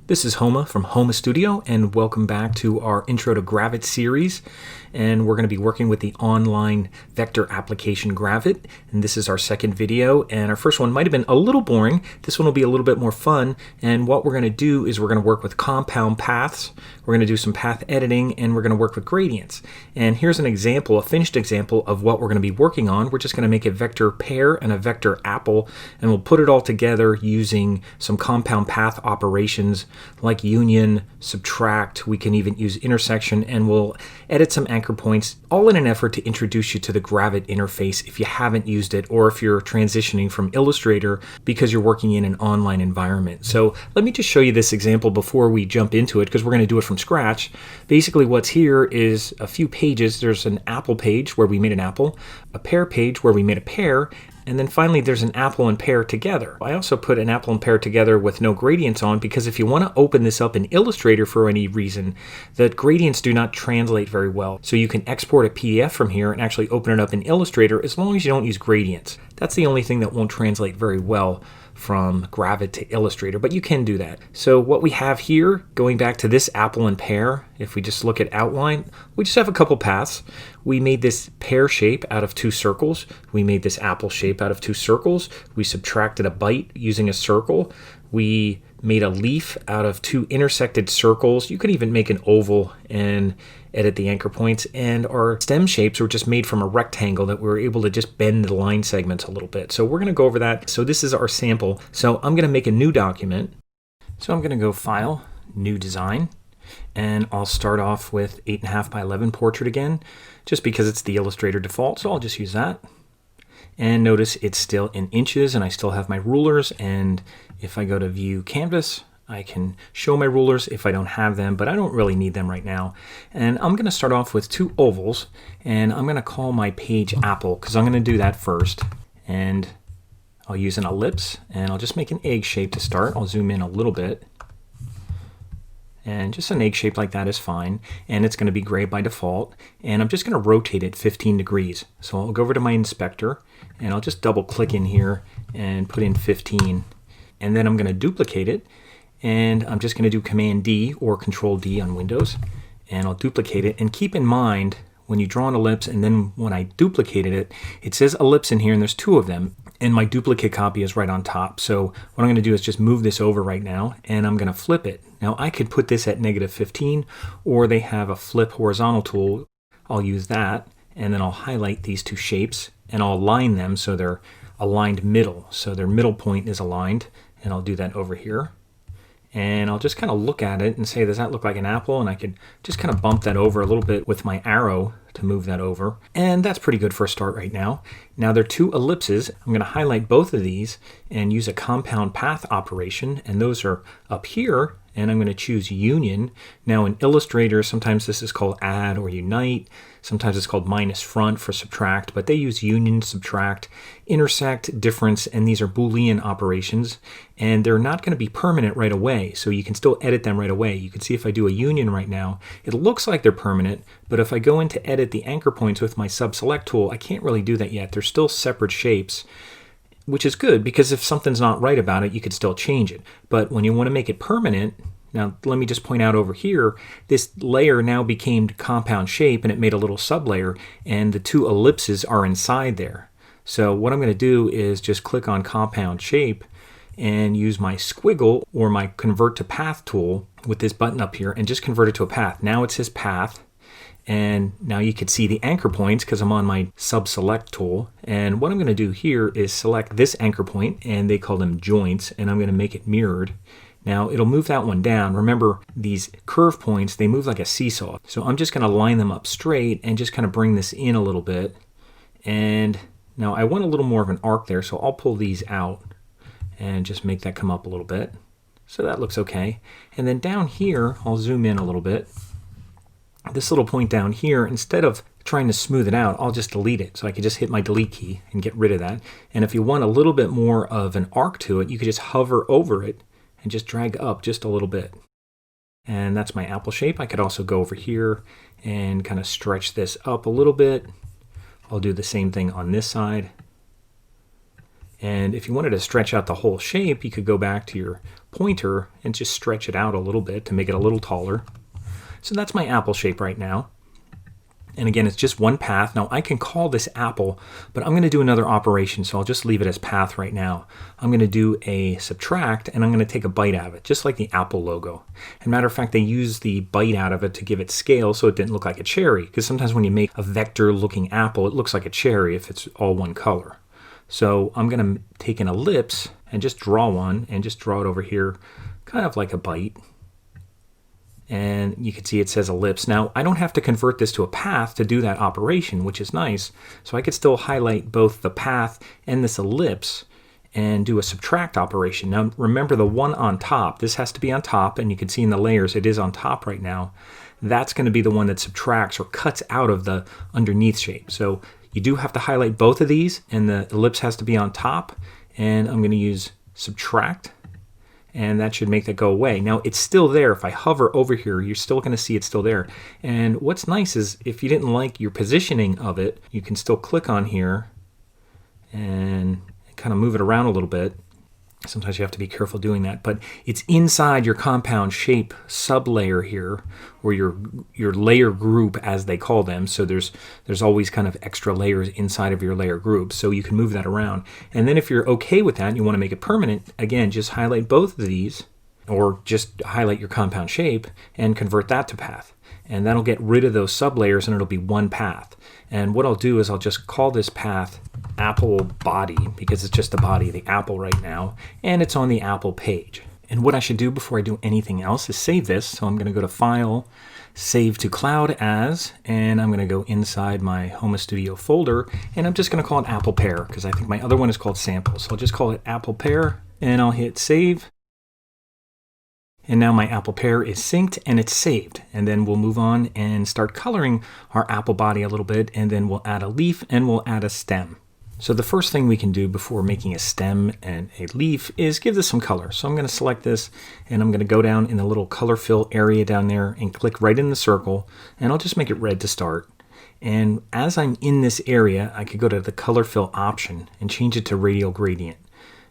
This is Homa from Homa Studio, and welcome back to our Intro to Gravit series. And we're going to be working with the online vector application Gravit. And this is our second video, and our first one might have been a little boring. This one will be a little bit more fun. And what we're going to do is we're going to work with compound paths. We're going to do some path editing, and we're going to work with gradients. And here's an example, a finished example of what we're going to be working on. We're just going to make a vector pear and a vector apple, and we'll put it all together using some compound path operations like union, subtract. We can even use intersection, and we'll edit some anchor points, all in an effort to introduce you to the Gravit interface if you haven't used it, or if you're transitioning from Illustrator because you're working in an online environment. So let me just show you this example before we jump into it, because we're going to do it from scratch. Basically what's here is a few pages. There's an apple page where we made an apple, a pear page where we made a pear, and then finally there's an apple and pear together. I also put an apple and pear together with no gradients on, because if you want to open this up in Illustrator for any reason, the gradients do not translate very well. So you can export a PDF from here and actually open it up in Illustrator as long as you don't use gradients. That's the only thing that won't translate very well from Gravit to Illustrator, but you can do that. So what we have here, going back to this apple and pear, if we just look at outline, we just have a couple paths. We made this pear shape out of two circles. We made this apple shape out of two circles. We subtracted a bite using a circle. We made a leaf out of two intersected circles. You could even make an oval and edit the anchor points, and our stem shapes were just made from a rectangle that we were able to just bend the line segments a little bit. So we're going to go over that. So this is our sample. So I'm going to make a new document. So I'm going to go File, New Design, and I'll start off with 8.5 by 11 portrait again, just because it's the Illustrator default. So I'll just use that. And notice it's still in inches, and I still have my rulers. And if I go to View Canvas, I can show my rulers if I don't have them, but I don't really need them right now. And I'm going to start off with two ovals, and I'm going to call my page Apple, because I'm going to do that first. And I'll use an ellipse, and I'll just make an egg shape to start. I'll zoom in a little bit. And just an egg shape like that is fine. And it's going to be gray by default. And I'm just going to rotate it 15 degrees. So I'll go over to my inspector, and I'll just double click in here and put in 15. And then I'm going to duplicate it. And I'm just going to do Command D or Control D on Windows, and I'll duplicate it. And keep in mind, when you draw an ellipse and then when I duplicated it, it says ellipse in here, and there's two of them, and my duplicate copy is right on top. So what I'm going to do is just move this over right now, and I'm going to flip it. Now I could put this at -15, or they have a flip horizontal tool. I'll use that, and then I'll highlight these two shapes, and I'll align them so they're aligned middle. So their middle point is aligned, and I'll do that over here. And I'll just kind of look at it and say, does that look like an apple? And I can just kind of bump that over a little bit with my arrow to move that over. And that's pretty good for a start right now. Now there are two ellipses. I'm going to highlight both of these and use a compound path operation. And those are up here. And I'm going to choose union. Now in Illustrator, sometimes this is called add or unite. Sometimes it's called minus front for subtract, but they use union, subtract, intersect, difference, and these are Boolean operations. And they're not going to be permanent right away, so you can still edit them right away. You can see if I do a union right now, it looks like they're permanent, but if I go in to edit the anchor points with my sub-select tool, I can't really do that yet. They're still separate shapes, which is good, because if something's not right about it, you could still change it. But when you want to make it permanent, now let me just point out over here, this layer now became compound shape, and it made a little sublayer, and the two ellipses are inside there. So what I'm going to do is just click on compound shape and use my squiggle or my convert to path tool with this button up here and just convert it to a path. Now it says path. And now you can see the anchor points because I'm on my sub-select tool. And what I'm going to do here is select this anchor point, and they call them joints, and I'm going to make it mirrored. Now it'll move that one down. Remember, these curve points, they move like a seesaw. So I'm just going to line them up straight and just kind of bring this in a little bit. And now I want a little more of an arc there, so I'll pull these out and just make that come up a little bit. So that looks okay. And then down here, I'll zoom in a little bit. This little point down here, instead of trying to smooth it out, I'll just delete it. So I can just hit my delete key and get rid of that. And if you want a little bit more of an arc to it, you could just hover over it and just drag up just a little bit. And that's my apple shape. I could also go over here and kind of stretch this up a little bit. I'll do the same thing on this side. And if you wanted to stretch out the whole shape, you could go back to your pointer and just stretch it out a little bit to make it a little taller. So that's my apple shape right now. And again, it's just one path. Now I can call this apple, but I'm going to do another operation, so I'll just leave it as path right now. I'm going to do a subtract, and I'm going to take a bite out of it, just like the Apple logo. And matter of fact, they use the bite out of it to give it scale so it didn't look like a cherry, because sometimes when you make a vector-looking apple, it looks like a cherry if it's all one color. So I'm going to take an ellipse and just draw one, and just draw it over here, kind of like a bite. And you can see it says ellipse. Now, I don't have to convert this to a path to do that operation, which is nice. So I could still highlight both the path and this ellipse and do a subtract operation. Now, remember the one on top, this has to be on top, and you can see in the layers it is on top right now. That's going to be the one that subtracts or cuts out of the underneath shape. So you do have to highlight both of these, and the ellipse has to be on top, and I'm going to use subtract. And that should make that go away. Now it's still there. If I hover over here, you're still going to see it's still there. And what's nice is if you didn't like your positioning of it, you can still click on here and kind of move it around a little bit. Sometimes you have to be careful doing that, but it's inside your compound shape sublayer here, or your layer group as they call them. So there's always kind of extra layers inside of your layer group, so you can move that around. And then if you're okay with that and you want to make it permanent, again, just highlight both of these, or just highlight your compound shape and convert that to path. And that'll get rid of those sublayers and it'll be one path. And what I'll do is I'll just call this path apple body, because it's just the body of the apple right now, and it's on the apple page. And what I should do before I do anything else is save this. So I'm going to go to File, Save to Cloud As, and I'm going to go inside my Homa Studio folder, and I'm just going to call it Apple Pear, because I think my other one is called Samples. So I'll just call it Apple Pear, and I'll hit Save. And now my apple pear is synced and it's saved. And then we'll move on and start coloring our apple body a little bit, and then we'll add a leaf and we'll add a stem. So the first thing we can do before making a stem and a leaf is give this some color. So I'm going to select this, and I'm going to go down in the little color fill area down there and click right in the circle, and I'll just make it red to start. And as I'm in this area, I could go to the color fill option and change it to radial gradient.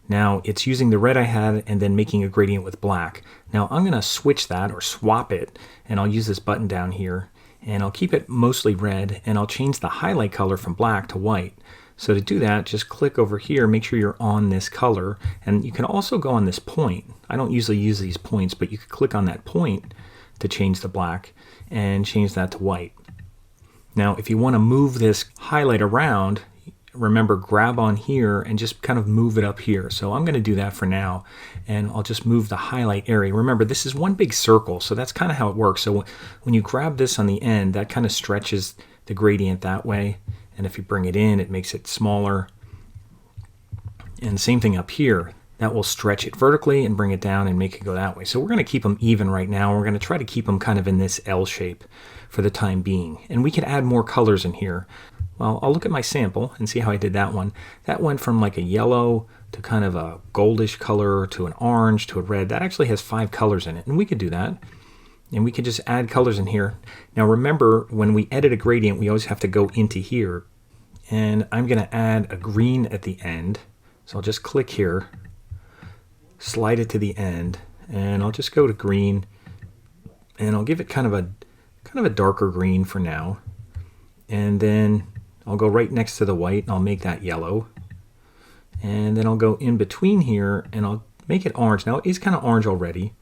Now it's using the red I had and then making a gradient with black. Now I'm going to switch that or swap it, and I'll use this button down here, and I'll keep it mostly red, and I'll change the highlight color from black to white. So to do that, just click over here, make sure you're on this color, and you can also go on this point. I don't usually use these points, but you could click on that point to change the black and change that to white. Now if you want to move this highlight around, remember, grab on here and just kind of move it up here. So I'm going to do that for now, and I'll just move the highlight area. Remember, this is one big circle, so that's kind of how it works. So when you grab this on the end, that kind of stretches the gradient that way, and if you bring it in, it makes it smaller. And same thing up here. That will stretch it vertically and bring it down and make it go that way. So we're going to keep them even right now. We're going to try to keep them kind of in this L shape for the time being. And we can add more colors in here. Well, I'll look at my sample and see how I did that one. That went from like a yellow to kind of a goldish color to an orange to a red. That actually has 5 colors in it, and we could do that. And we can just add colors in here. Now remember, when we edit a gradient, we always have to go into here. And I'm going to add a green at the end. So I'll just click here, slide it to the end, and I'll just go to green, and I'll give it kind of a darker green for now. And then I'll go right next to the white, and I'll make that yellow. And then I'll go in between here, and I'll make it orange. Now it is kind of orange already,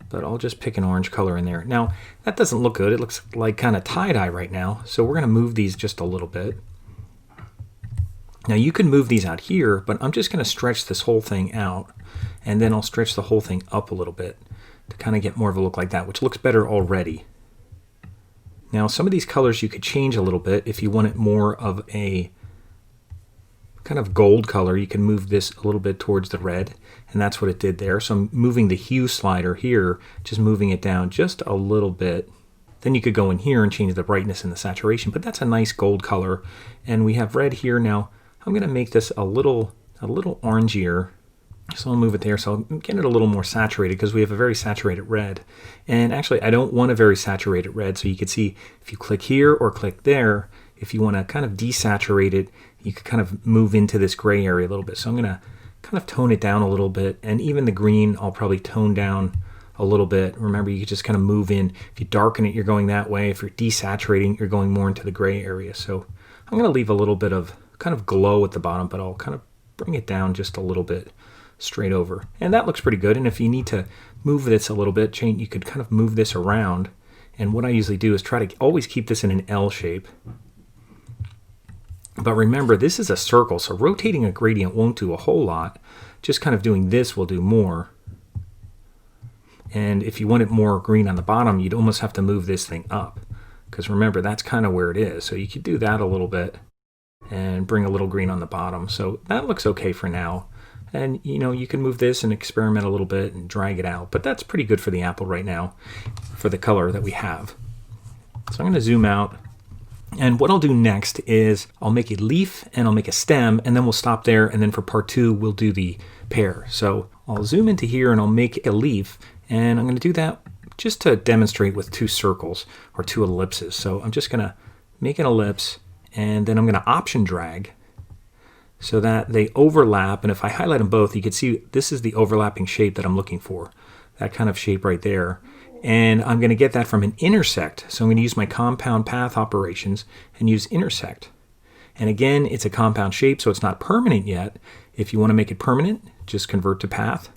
but I'll just pick an orange color in there. Now that doesn't look good. It looks like kind of tie-dye right now. So we're going to move these just a little bit. Now you can move these out here, but I'm just going to stretch this whole thing out, and then I'll stretch the whole thing up a little bit to kind of get more of a look like that, which looks better already. Now some of these colors you could change a little bit. If you want it more of a kind of gold color, you can move this a little bit towards the red, and that's what it did there. So I'm moving the hue slider here, just moving it down just a little bit. Then you could go in here and change the brightness and the saturation, but that's a nice gold color. And we have red here. Now I'm going to make this a little orangier. So I'll move it there. So I'm getting it a little more saturated because we have a very saturated red. And actually I don't want a very saturated red. So you can see if you click here or click there, if you want to kind of desaturate it, you could kind of move into this gray area a little bit. So I'm going to kind of tone it down a little bit, and even the green I'll probably tone down a little bit. Remember, you could just kind of move in. If you darken it, you're going that way. If you're desaturating, you're going more into the gray area. So I'm going to leave a little bit of kind of glow at the bottom, but I'll kind of bring it down just a little bit straight over. And that looks pretty good. And if you need to move this a little bit, you could kind of move this around. And what I usually do is try to always keep this in an L shape. But remember, this is a circle, so rotating a gradient won't do a whole lot. Just kind of doing this will do more. And if you wanted more green on the bottom, you'd almost have to move this thing up. Because remember, that's kind of where it is. So you could do that a little bit and bring a little green on the bottom. So that looks okay for now. And you can move this and experiment a little bit and drag it out. But that's pretty good for the apple right now, for the color that we have. So I'm going to zoom out. And what I'll do next is I'll make a leaf and I'll make a stem, and then we'll stop there. And then for part 2, we'll do the pear. So I'll zoom into here and I'll make a leaf. And I'm going to do that just to demonstrate with 2 circles or 2 ellipses. So I'm just going to make an ellipse, and then I'm going to option drag so that they overlap. And if I highlight them both, you can see this is the overlapping shape that I'm looking for, that kind of shape right there. And I'm going to get that from an intersect. So I'm going to use my compound path operations and use intersect. And again, it's a compound shape, so it's not permanent yet. If you want to make it permanent, just convert to path.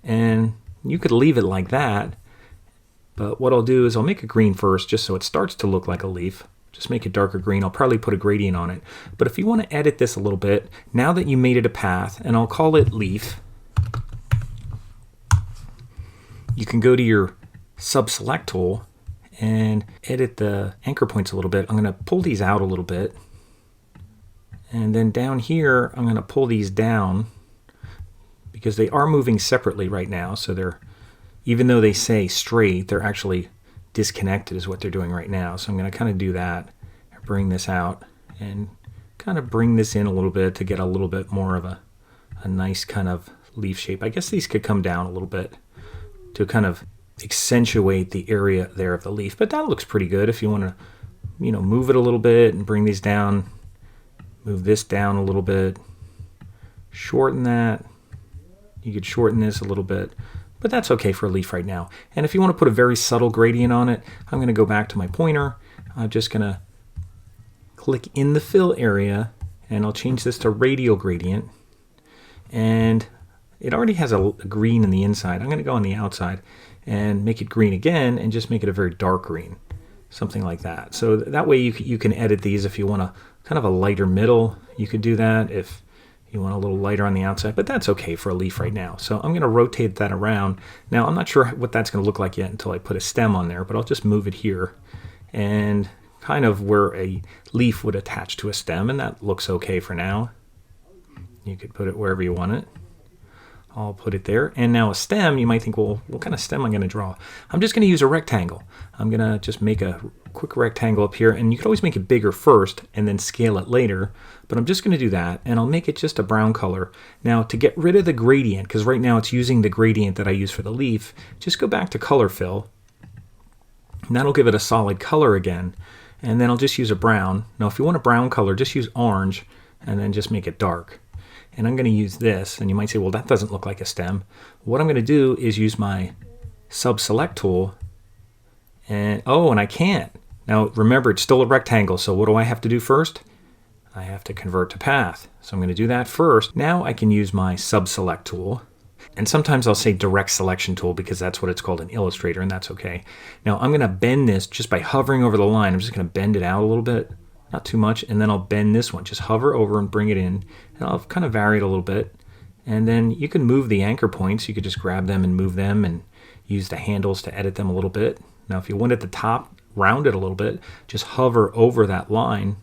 And you could leave it like that. But what I'll do is I'll make a green first, just so it starts to look like a leaf. Just make it darker green. I'll probably put a gradient on it. But if you want to edit this a little bit, now that you made it a path, and I'll call it leaf, you can go to your sub-select tool and edit the anchor points a little bit. I'm going to pull these out a little bit. And then down here, I'm going to pull these down because they are moving separately right now. So they're, even though they say straight, they're actually disconnected is what they're doing right now. So I'm going to kind of do that, bring this out, and kind of bring this in a little bit to get a little bit more of a nice kind of leaf shape. I guess these could come down a little bit to kind of accentuate the area there of the leaf, but that looks pretty good. If you want to, move it a little bit and bring these down, move this down a little bit, shorten that. You could shorten this a little bit, but that's okay for a leaf right now. And if you want to put a very subtle gradient on it, I'm going to go back to my pointer. I'm just going to click in the fill area, and I'll change this to radial gradient. And it already has a green in the inside. I'm going to go on the outside and make it green again and just make it a very dark green, something like that. So that way you can edit these if you want a kind of a lighter middle. You could do that if you want a little lighter on the outside, but that's okay for a leaf right now. So I'm going to rotate that around. Now I'm not sure what that's going to look like yet until I put a stem on there, but I'll just move it here and kind of where a leaf would attach to a stem, and that looks okay for now. You could put it wherever you want it. I'll put it there. And now a stem, you might think, well, what kind of stem am I going to draw? I'm just going to use a rectangle. I'm going to just make a quick rectangle up here, and you could always make it bigger first and then scale it later, but I'm just going to do that, and I'll make it just a brown color. Now, to get rid of the gradient, because right now it's using the gradient that I use for the leaf, just go back to color fill, and that'll give it a solid color again, and then I'll just use a brown. Now, if you want a brown color, just use orange, and then just make it dark. And I'm going to use this, and you might say, well, that doesn't look like a stem. What I'm going to do is use my sub-select tool, and I can't. Now, remember, it's still a rectangle, so what do I have to do first? I have to convert to path. So I'm going to do that first. Now I can use my sub-select tool, and sometimes I'll say direct selection tool because that's what it's called in Illustrator, and that's okay. Now I'm going to bend this just by hovering over the line. I'm just going to bend it out a little bit. Not too much, and then I'll bend this one. Just hover over and bring it in, and I'll kind of vary it a little bit. And then you can move the anchor points. You could just grab them and move them and use the handles to edit them a little bit. Now if you want at the top, round it a little bit, just hover over that line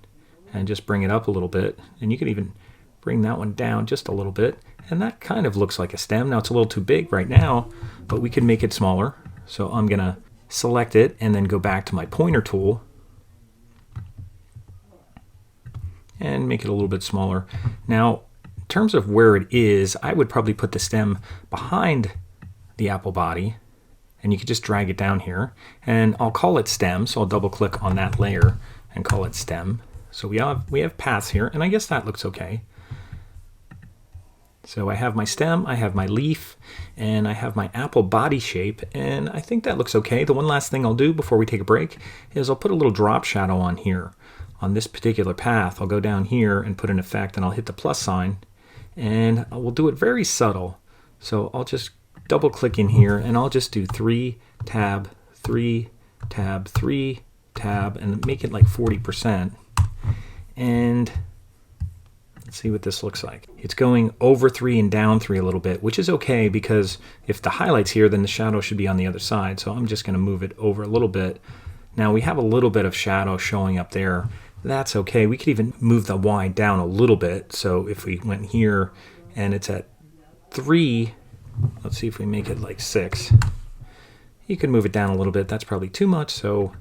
and just bring it up a little bit. And you can even bring that one down just a little bit, and that kind of looks like a stem. Now it's a little too big right now, but we can make it smaller. So I'm going to select it and then go back to my pointer tool and make it a little bit smaller. Now, in terms of where it is, I would probably put the stem behind the apple body, and you could just drag it down here, and I'll call it stem, so I'll double click on that layer, and call it stem. So we have paths here, and I guess that looks okay. So I have my stem, I have my leaf, and I have my apple body shape, and I think that looks okay. The one last thing I'll do before we take a break is I'll put a little drop shadow on here. On this particular path, I'll go down here and put an effect, and I'll hit the plus sign, and we'll do it very subtle. So I'll just double click in here, and I'll just do 3 tab, 3 tab, 3 tab, and make it like 40%. And let's see what this looks like. It's going over 3 and down 3 a little bit, which is okay because if the highlight's here, then the shadow should be on the other side. So I'm just going to move it over a little bit. Now we have a little bit of shadow showing up there. That's okay. We could even move the Y down a little bit. So if we went here and it's at 3, let's see if we make it like 6. You can move it down a little bit. That's probably too much. So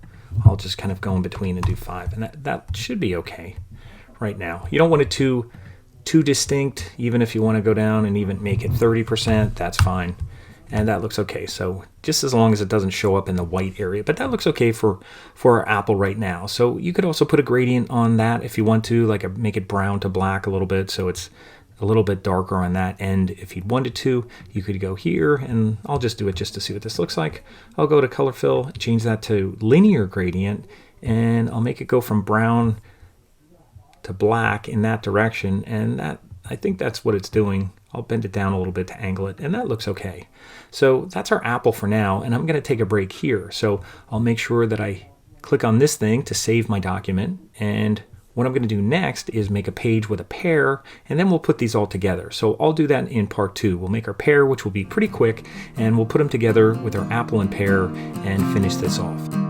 I'll just kind of go in between and do 5. And that should be okay right now. You don't want it too distinct. Even if you want to go down and even make it 30%, that's fine. And that looks okay. So just as long as it doesn't show up in the white area, but that looks okay for our apple right now. So you could also put a gradient on that if you want to, like make it brown to black a little bit, so it's a little bit darker on that end. If you wanted to, you could go here, and I'll just do it just to see what this looks like. I'll go to color fill, change that to linear gradient, and I'll make it go from brown to black in that direction, and that, I think that's what it's doing. I'll bend it down a little bit to angle it, and that looks okay. So that's our apple for now, and I'm going to take a break here. So I'll make sure that I click on this thing to save my document, and what I'm going to do next is make a page with a pear, and then we'll put these all together. So I'll do that in part 2. We'll make our pear, which will be pretty quick, and we'll put them together with our apple and pear and finish this off.